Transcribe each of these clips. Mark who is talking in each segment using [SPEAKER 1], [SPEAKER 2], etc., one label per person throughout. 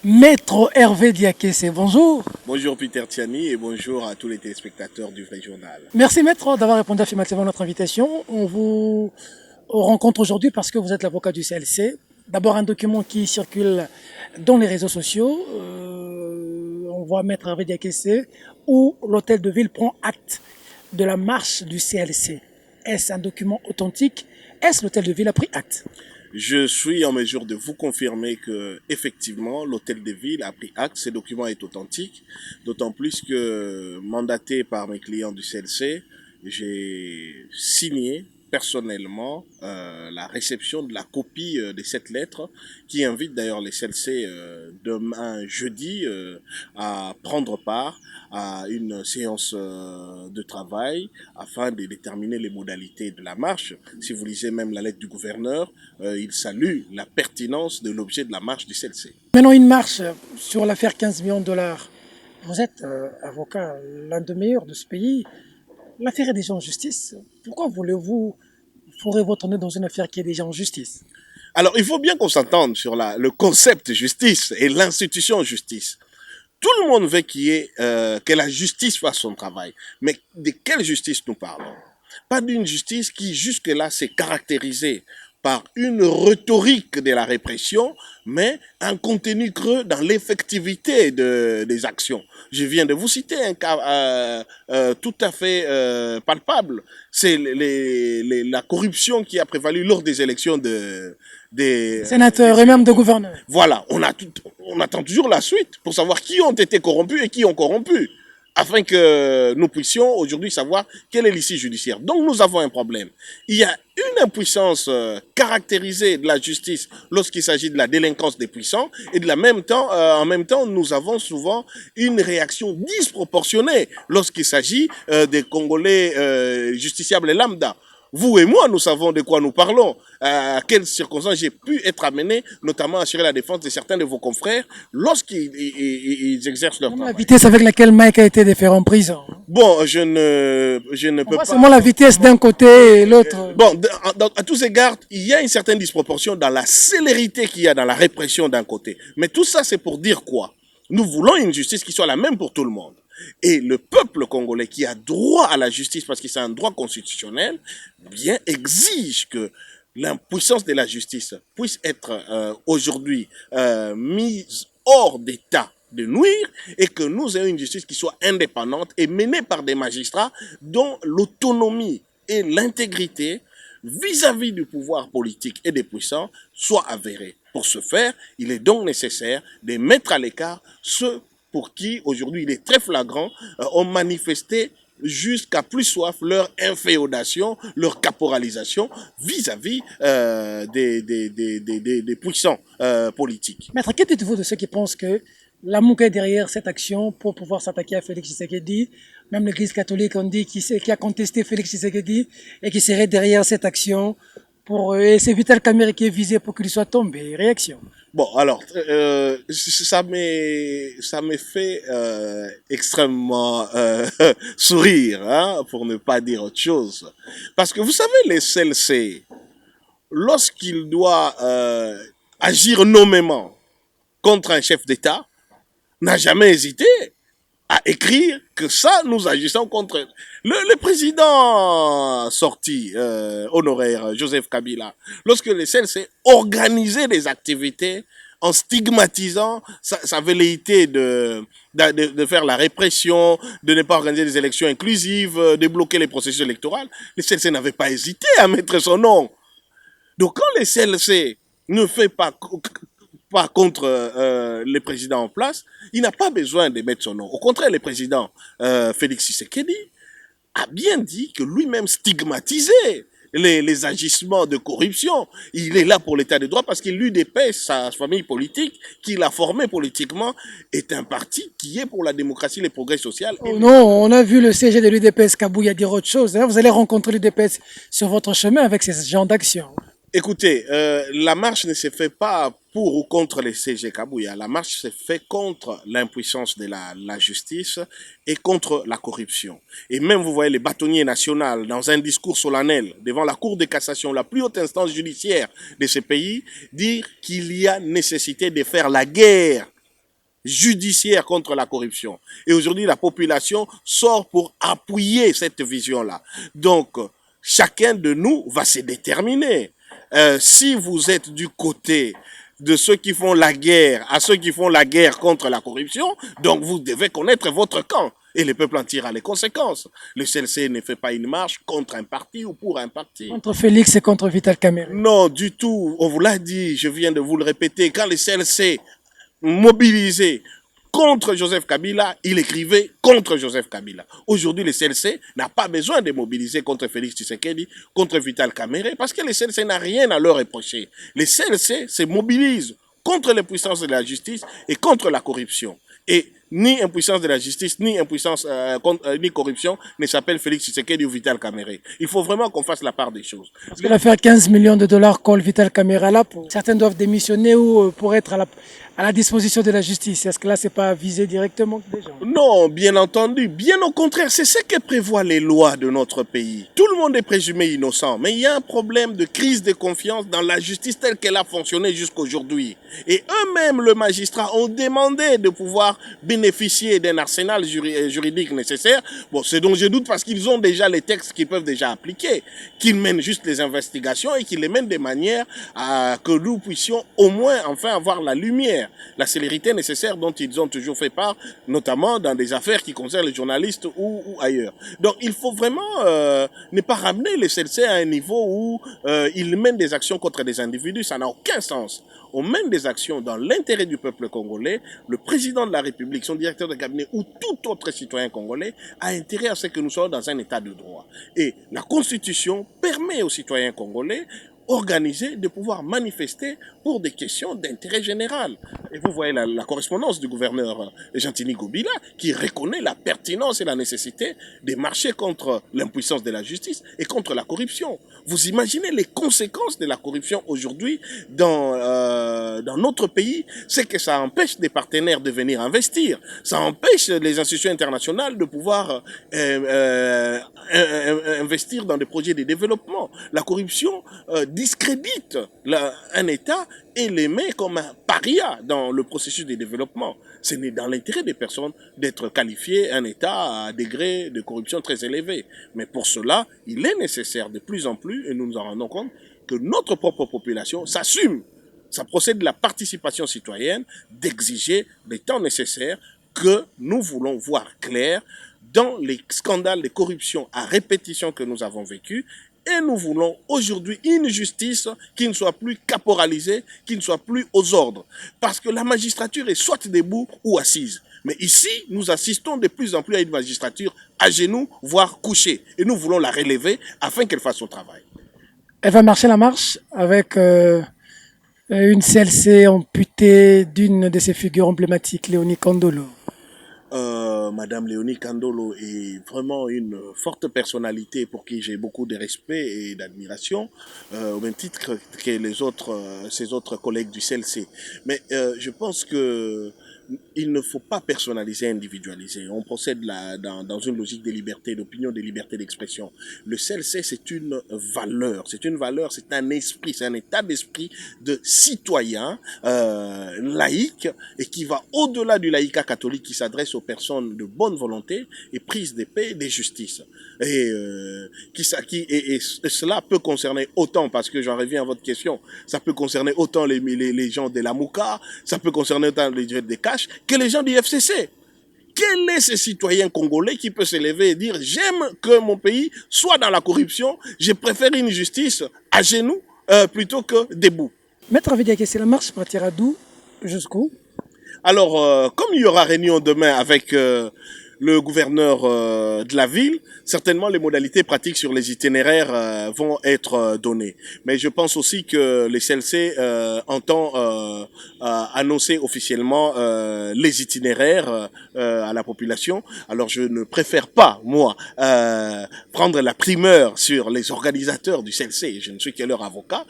[SPEAKER 1] Maître Hervé Diakese, bonjour.
[SPEAKER 2] Bonjour Peter Tiani et bonjour à tous les téléspectateurs du Vrai Journal.
[SPEAKER 1] Merci Maître d'avoir répondu affirmativement à notre invitation. On vous rencontre aujourd'hui parce que vous êtes l'avocat du CLC. D'abord un document qui circule dans les réseaux sociaux. On voit Maître Hervé Diakese où l'hôtel de ville prend acte de la marche du CLC. Est-ce un document authentique? Est-ce l'hôtel de ville a pris acte?
[SPEAKER 2] Je suis en mesure de vous confirmer que effectivement l'hôtel de ville a pris acte. Ce document est authentique, d'autant plus que mandaté par mes clients du CLC, j'ai signé personnellement la réception de la copie de cette lettre qui invite d'ailleurs les CLC demain jeudi à prendre part à une séance de travail afin de déterminer les modalités de la marche. Si vous lisez même la lettre du gouverneur, il salue la pertinence de l'objet de la marche du CLC.
[SPEAKER 1] Maintenant une marche sur l'affaire 15 millions de dollars. Vous êtes avocat, l'un des meilleurs de ce pays. L'affaire est déjà en justice. Pourquoi voulez-vous fourrer votre nez dans une affaire qui est déjà en justice?
[SPEAKER 2] Alors, il faut bien qu'on s'entende sur le concept justice et l'institution justice. Tout le monde veut que la justice fasse son travail. Mais de quelle justice nous parlons? Pas d'une justice qui jusque-là s'est caractérisée par une rhétorique de la répression, mais un contenu creux dans l'effectivité des actions. Je viens de vous citer un cas tout à fait palpable. C'est la corruption qui a prévalu lors des élections des
[SPEAKER 1] Sénateur et même de gouverneur.
[SPEAKER 2] Voilà, on attend toujours la suite pour savoir qui ont été corrompus et qui ont corrompu, afin que nous puissions aujourd'hui savoir quel est l'issue judiciaire. Donc nous avons un problème. Il y a une impuissance caractérisée de la justice lorsqu'il s'agit de la délinquance des puissants et en même temps, nous avons souvent une réaction disproportionnée lorsqu'il s'agit des Congolais justiciables et lambda. Vous et moi, nous savons de quoi nous parlons. À quelles circonstances j'ai pu être amené, notamment à assurer la défense de certains de vos confrères lorsqu'ils exercent leur
[SPEAKER 1] Même la
[SPEAKER 2] travail.
[SPEAKER 1] vitesse avec laquelle Mike a été déféré en prison.
[SPEAKER 2] Bon, je ne
[SPEAKER 1] On
[SPEAKER 2] peux
[SPEAKER 1] voit
[SPEAKER 2] pas...
[SPEAKER 1] seulement la vitesse d'un côté et l'autre.
[SPEAKER 2] Bon, à tous égards, il y a une certaine disproportion dans la célérité qu'il y a dans la répression d'un côté. Mais tout ça, c'est pour dire quoi? Nous voulons une justice qui soit la même pour tout le monde. Et le peuple congolais qui a droit à la justice, parce que c'est un droit constitutionnel, bien exige que l'impuissance de la justice puisse être aujourd'hui mise hors d'état de nuire et que nous ayons une justice qui soit indépendante et menée par des magistrats dont l'autonomie et l'intégrité vis-à-vis du pouvoir politique et des puissants soient avérées. Pour ce faire, il est donc nécessaire de mettre à l'écart ceux pour qui, aujourd'hui, il est très flagrant, ont manifesté jusqu'à plus soif leur inféodation, leur caporalisation vis-à-vis des puissants politiques.
[SPEAKER 1] Maître, que dites-vous de ceux qui pensent que l'amour est derrière cette action pour pouvoir s'attaquer à Félix Tshisekedi? Même l'Église catholique, on dit, qui a contesté Félix Tshisekedi et qui serait derrière cette action pour c'est Vital Kamerhe qui est visé pour qu'il soit tombé. Réaction.
[SPEAKER 2] Bon, alors, ça me fait extrêmement sourire, hein, pour ne pas dire autre chose. Parce que vous savez, les CLC, lorsqu'il doit agir nommément contre un chef d'État, n'a jamais hésité à écrire que ça, nous agissons contre le président sorti, honoraire, Joseph Kabila. Lorsque les CLC organisaient des activités en stigmatisant sa velléité de faire la répression, de ne pas organiser des élections inclusives, de bloquer les processus électoraux, les CLC n'avaient pas hésité à mettre son nom. Donc quand les CLC ne fait pas contre le président en place, il n'a pas besoin de mettre son nom. Au contraire, le président Félix Tshisekedi a bien dit que lui-même stigmatisait les agissements de corruption. Il est là pour l'état de droit parce que l'UDP, sa famille politique, qu'il a formée politiquement, est un parti qui est pour la démocratie et le progrès social.
[SPEAKER 1] Oh non, on a vu le CG de l'UDPS Kabouya dire autre chose. Hein. Vous allez rencontrer l'UDPS sur votre chemin avec ces genres d'action.
[SPEAKER 2] Écoutez, la marche ne se fait pas pour ou contre les CG Kabouya. La marche se fait contre l'impuissance de la justice et contre la corruption. Et même, vous voyez, les bâtonniers nationaux, dans un discours solennel devant la Cour de cassation, la plus haute instance judiciaire de ce pays, dire qu'il y a nécessité de faire la guerre judiciaire contre la corruption. Et aujourd'hui, la population sort pour appuyer cette vision-là. Donc, chacun de nous va se déterminer. Si vous êtes du côté de ceux qui font la guerre à ceux qui font la guerre contre la corruption, donc vous devez connaître votre camp. Et le peuple en tirera les conséquences. Le CLC ne fait pas une marche contre un parti ou pour un parti.
[SPEAKER 1] Contre Félix et contre Vital Kamerhe.
[SPEAKER 2] Non, du tout. On vous l'a dit, je viens de vous le répéter. Quand le CLC mobilisé contre Joseph Kabila, il écrivait contre Joseph Kabila. Aujourd'hui, le CLC n'a pas besoin de mobiliser contre Félix Tshisekedi, contre Vital Kamerhe, parce que le CLC n'a rien à leur reprocher. Le CLC se mobilise contre les puissances de la justice et contre la corruption. Et ni impuissance de la justice, ni ni corruption ne s'appelle Félix Tshisekedi ou Vital Kamerhe. Il faut vraiment qu'on fasse la part des choses.
[SPEAKER 1] Parce que l'affaire 15 millions de dollars colle Vital Kamerhe là, certains doivent démissionner ou pour être à la disposition de la justice. Est-ce que là, c'est pas visé directement déjà?
[SPEAKER 2] Non, bien entendu. Bien au contraire, c'est ce que prévoient les lois de notre pays. Tout le monde est présumé innocent, mais il y a un problème de crise de confiance dans la justice telle qu'elle a fonctionné jusqu'aujourd'hui. Et eux-mêmes, le magistrat, ont demandé de pouvoir bénéficier d'un arsenal juridique nécessaire. Bon, c'est dont je doute parce qu'ils ont déjà les textes qu'ils peuvent déjà appliquer, qu'ils mènent juste les investigations et qu'ils les mènent de manière à que nous puissions au moins enfin avoir la lumière, la célérité nécessaire dont ils ont toujours fait part, notamment dans des affaires qui concernent les journalistes ou ailleurs. Donc il faut vraiment ne pas ramener les CLC à un niveau où ils mènent des actions contre des individus, ça n'a aucun sens. On mène des actions dans l'intérêt du peuple congolais. Le président de la République, son directeur de cabinet ou tout autre citoyen congolais a intérêt à ce que nous soyons dans un état de droit. Et la Constitution permet aux citoyens congolais organisés de pouvoir manifester pour des questions d'intérêt général. Et vous voyez la correspondance du gouverneur Gentini Gobila qui reconnaît la pertinence et la nécessité de marcher contre l'impuissance de la justice et contre la corruption. Vous imaginez les conséquences de la corruption aujourd'hui dans notre pays, c'est que ça empêche des partenaires de venir investir, ça empêche les institutions internationales de pouvoir investir dans des projets de développement. La corruption discrédite un État et les met comme un paria dans le processus de développement. Ce n'est dans l'intérêt des personnes d'être qualifié un État à degré de corruption très élevé. Mais pour cela, il est nécessaire de plus en plus, et nous nous en rendons compte, que notre propre population s'assume. Ça procède de la participation citoyenne, d'exiger les temps nécessaires que nous voulons voir clair dans les scandales de corruption à répétition que nous avons vécus. Et nous voulons aujourd'hui une justice qui ne soit plus caporalisée, qui ne soit plus aux ordres. Parce que la magistrature est soit debout ou assise. Mais ici, nous assistons de plus en plus à une magistrature à genoux, voire couchée. Et nous voulons la relever afin qu'elle fasse son travail.
[SPEAKER 1] Elle va marcher la marche avec une CLC amputée d'une de ses figures emblématiques, Léonie Kandolo.
[SPEAKER 2] Madame Léonie Kandolo est vraiment une forte personnalité pour qui j'ai beaucoup de respect et d'admiration, au même titre que ses autres collègues du CLC. Mais je pense que il ne faut pas personnaliser, individualiser. On procède là dans une logique de liberté d'opinion, de liberté d'expression. Le CLC, c'est une valeur, c'est un esprit, c'est un état d'esprit de citoyen laïque et qui va au-delà du laïcat catholique qui s'adresse aux personnes de bonne volonté et prise de paix et de justice. Et cela peut concerner autant, parce que j'en reviens à votre question, ça peut concerner autant les gens de la Mouka, ça peut concerner autant les gens des Cash que les gens du FCC. Quel est ce citoyen congolais qui peut se lever et dire « J'aime que mon pays soit dans la corruption, je préfère une justice à genoux plutôt que debout ».
[SPEAKER 1] Maître Avidiake, la marche partira d'où jusqu'où?
[SPEAKER 2] Alors, comme il y aura réunion demain avec le gouverneur de la ville, certainement les modalités pratiques sur les itinéraires vont être données. Mais je pense aussi que les CLC entend annoncer officiellement les itinéraires à la population. Alors je ne préfère pas, moi, prendre la primeur sur les organisateurs du CLC. Je ne suis que leur avocat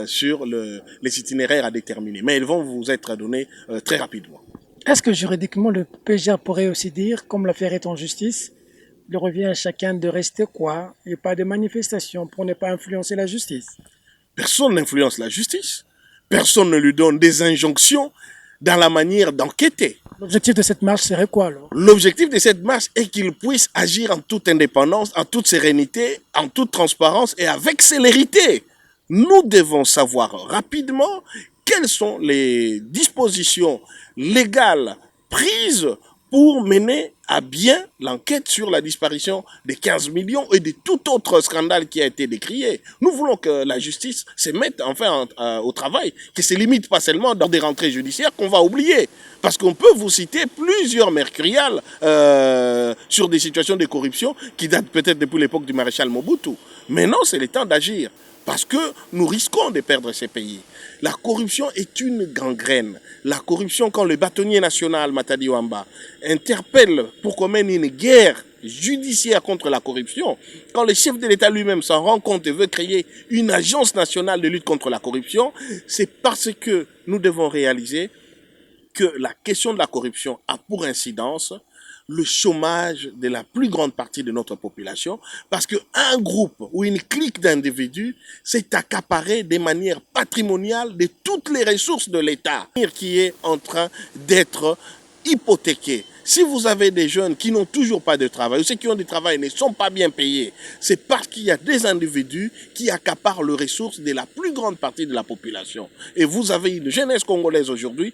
[SPEAKER 2] sur les itinéraires à déterminer. Mais ils vont vous être donnés très rapidement.
[SPEAKER 1] Est-ce que juridiquement le PGR pourrait aussi dire, comme l'affaire est en justice, il revient à chacun de rester quoi et pas de manifestation pour ne pas influencer la justice?
[SPEAKER 2] Personne n'influence la justice. Personne ne lui donne des injonctions dans la manière d'enquêter.
[SPEAKER 1] L'objectif de cette marche serait quoi alors?
[SPEAKER 2] L'objectif de cette marche est qu'il puisse agir en toute indépendance, en toute sérénité, en toute transparence et avec célérité. Nous devons savoir rapidement quelles sont les dispositions légales prises pour mener à bien l'enquête sur la disparition des 15 millions et de tout autre scandale qui a été décrié. Nous voulons que la justice se mette enfin au travail, que se limite pas seulement dans des rentrées judiciaires qu'on va oublier. Parce qu'on peut vous citer plusieurs mercuriales sur des situations de corruption qui datent peut-être depuis l'époque du maréchal Mobutu. Mais non, c'est le temps d'agir. Parce que nous risquons de perdre ces pays. La corruption est une gangrène. La corruption, quand le bâtonnier national, Matadi Wamba, interpelle pour qu'on mène une guerre judiciaire contre la corruption, quand le chef de l'État lui-même s'en rend compte et veut créer une agence nationale de lutte contre la corruption, c'est parce que nous devons réaliser que la question de la corruption a pour incidence le chômage de la plus grande partie de notre population, parce qu'un groupe ou une clique d'individus s'est accaparé de manière patrimoniale de toutes les ressources de l'État, qui est en train d'être hypothéqué. Si vous avez des jeunes qui n'ont toujours pas de travail, ou ceux qui ont du travail ne sont pas bien payés, c'est parce qu'il y a des individus qui accaparent les ressources de la plus grande partie de la population. Et vous avez une jeunesse congolaise aujourd'hui,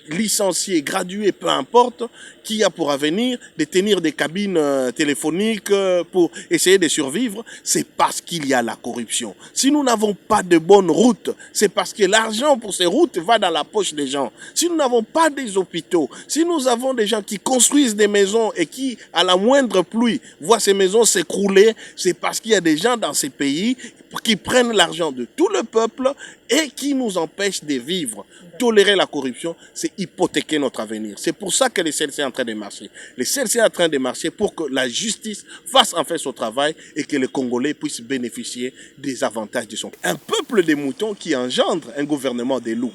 [SPEAKER 2] licenciée, graduée, peu importe, qui a pour avenir de tenir des cabines téléphoniques pour essayer de survivre. C'est parce qu'il y a la corruption. Si nous n'avons pas de bonnes routes, c'est parce que l'argent pour ces routes va dans la poche des gens. Si nous n'avons pas des hôpitaux, si nous avons des gens qui construisent des maisons et qui, à la moindre pluie, voient ces maisons s'écrouler, c'est parce qu'il y a des gens dans ces pays qui prennent l'argent de tout le peuple et qui nous empêchent de vivre. Tolérer la corruption, c'est hypothéquer notre avenir. C'est pour ça que le CLC est en train de marcher. Le CLC est en train de marcher pour que la justice fasse enfin son travail et que les Congolais puissent bénéficier des avantages de son. Un peuple de moutons qui engendre un gouvernement des loups.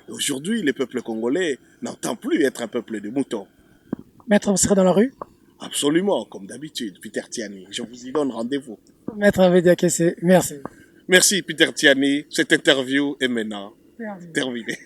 [SPEAKER 2] Aujourd'hui, le peuple congolais n'entend plus être un peuple de moutons.
[SPEAKER 1] Maître, vous serez dans la rue?
[SPEAKER 2] Absolument, comme d'habitude, Peter Tiani. Je vous y donne rendez-vous.
[SPEAKER 1] Maître Avedi Akesse, merci.
[SPEAKER 2] Merci, Peter Tiani. Cette interview est maintenant terminée.